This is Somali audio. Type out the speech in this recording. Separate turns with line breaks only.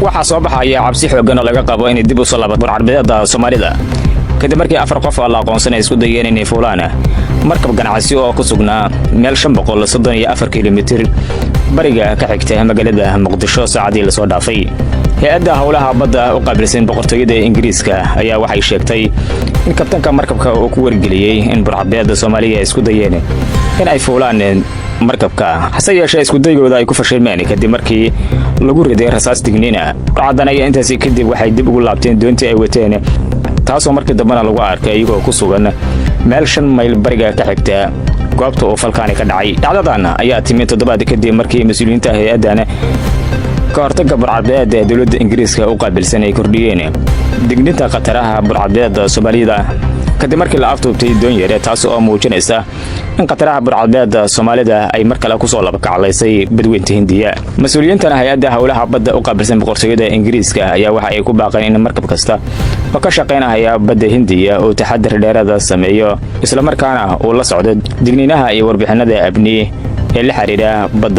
waxaa soo baxaya cabsi xooggan oo laga qabo inay dib u soo laabato burcadbadeeda Soomaalida kadib markii 4 qof oo la aqoonsanay isku dayeen inay fuulaan markab ganacsi oo ku sugnaa meel 534 kiiloomitir bariga ka xigta magaalada Muqdisho saacadii la soo dhaafay. hay'adda hawlaha badda u qaabilsan boqortooyada Ingiriiska ayaa waxay sheegtay in kabtanka markabka uu ku wargeliyay in burcadbadeeda Soomaaliya isku dayeen in ay fuulaan markabka hase yeeshee isku daygooda ay ku fashilmeen kadib markii lagu riday rasaas digniina. Dhacdanaya intaasi kadib waxay dib ugu laabteen doontii ay wateen taasoo markii dambana lagu arkay iyagoo ku sugan meel 5 mayl bariga ka xigta goobta uu falkaani ka dhacay. dhacdadan ayaa timid toddobaad kadib markii mas'uuliyiinta hay'addan ka hortagga burcadbadeeda ee dawladda Ingiriiska u qaabilsan ay kordhiyeen digniinta khataraha burcadbadeeda Soomaalida kadib markii la afduubtay doon yar taas oo muujinaysa in khataraha burcadbadeeda Soomaalida ay mar kale ku soo labakaclaysay badweynta Hindiya. mas'uuliyiinta hay'adda hawlaha badda u qaabilsan boqortooyada Ingiriiska ayaa waxa ay ku baaqeen in markab kasta oo ka shaqeynaya badda Hindiya oo taxaddar dheeraad ah sameeyo isla markaana uu la socdo digniinaha iyo warbixinada amni ee la xiriira badda.